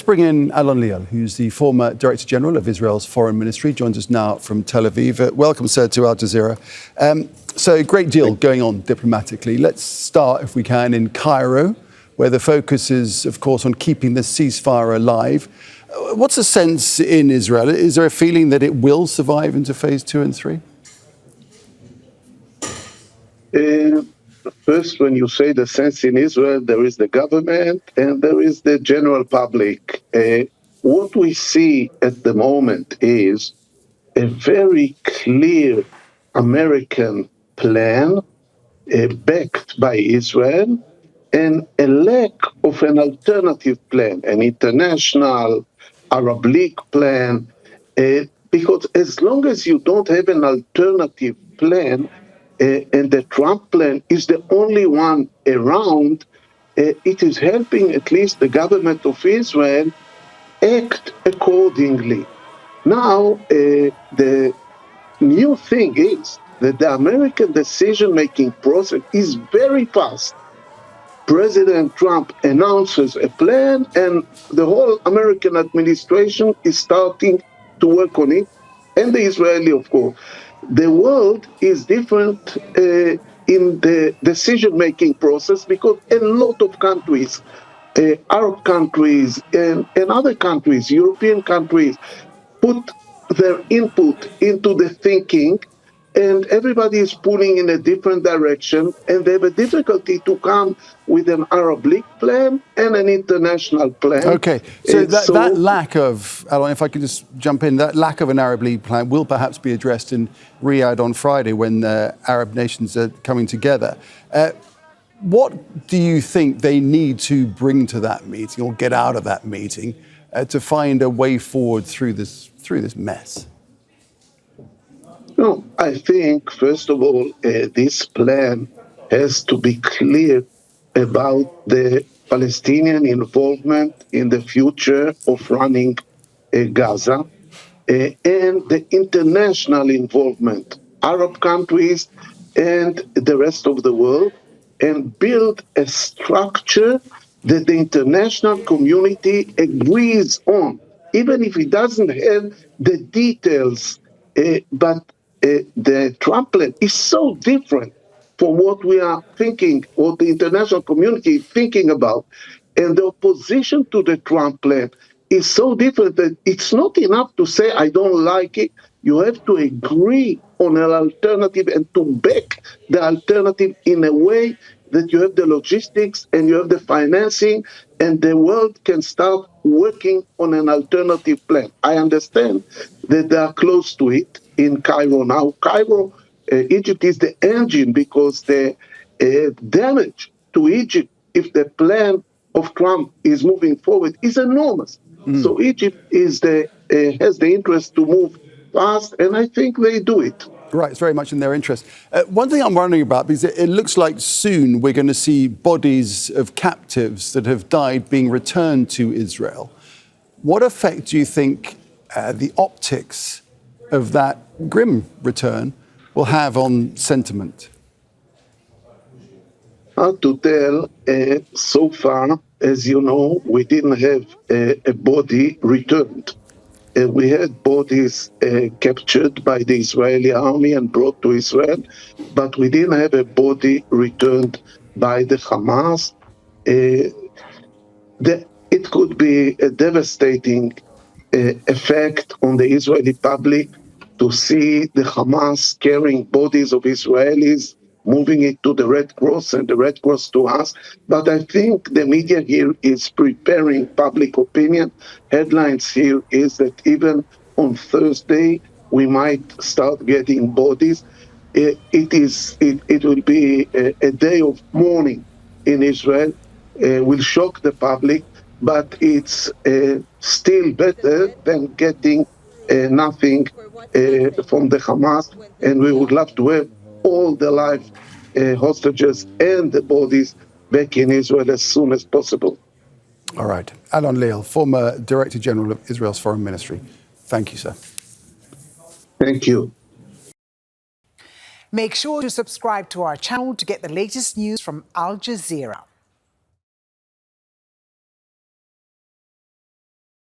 Let's bring in Alon Liel, who's the former Director General of Israel's Foreign Ministry, joins us now from Tel Aviv. Welcome, sir, to Al Jazeera. So a great deal going on diplomatically. Let's start, if we can, in Cairo, where the focus is, of course, on keeping the ceasefire alive. What's the sense in Israel? Is there a feeling that it will survive into phase 2 and 3? First, when you say the sense in Israel, there is the government and there is the general public. What we see at the moment is a very clear American plan backed by Israel and a lack of an alternative plan, an international Arab League plan, because as long as you don't have an alternative plan, and the Trump plan is the only one around, it is helping at least the government of Israel act accordingly. Now, the new thing is that the American decision-making process is very fast. President Trump announces a plan, and the whole American administration is starting to work on it, and the Israeli, of course. The world is different in the decision-making process because a lot of countries, Arab countries and other countries, European countries, put their input into the thinking, and everybody is pulling in a different direction, and they have a difficulty to come with an Arab League plan and an international plan. Okay, so that lack of, Alon, if I could just jump in, that lack of an Arab League plan will perhaps be addressed in Riyadh on Friday when the Arab nations are coming together. What do you think they need to bring to that meeting or get out of that meeting to find a way forward through this mess? No, I think, first of all, this plan has to be clear about the Palestinian involvement in the future of running Gaza and the international involvement, Arab countries and the rest of the world, and build a structure that the international community agrees on, even if it doesn't have the details. But the Trump plan is so different from what we are thinking, what the international community is thinking about. And the opposition to the Trump plan is so different that it's not enough to say, I don't like it. You have to agree on an alternative and to back the alternative in a way that you have the logistics and you have the financing and the world can start working on an alternative plan. I understand that they are close to it in Cairo now. Cairo, Egypt is the engine because the damage to Egypt, if the plan of Trump is moving forward, is enormous. So Egypt has the interest to move fast, and I think they do it. Right, it's very much in their interest. One thing I'm wondering about, because it looks like soon we're going to see bodies of captives that have died being returned to Israel. What effect do you think the optics of that grim return will have on sentiment? Hard to tell. So far, as you know, we didn't have a body returned. We had bodies captured by the Israeli army and brought to Israel, but we didn't have a body returned by the Hamas. It could be a devastating effect on the Israeli public to see the Hamas carrying bodies of Israelis, moving it to the Red Cross and the Red Cross to us. But I think the media here is preparing public opinion. Headlines here is that even on Thursday, we might start getting bodies. It will be a day of mourning in Israel. Will shock the public, but it's still better than getting nothing from the Hamas. And we would love to have all the live hostages and the bodies back in Israel as soon as possible. All right. Alon Liel, former Director General of Israel's Foreign Ministry. Thank you, sir. Thank you. Make sure to subscribe to our channel to get the latest news from Al Jazeera.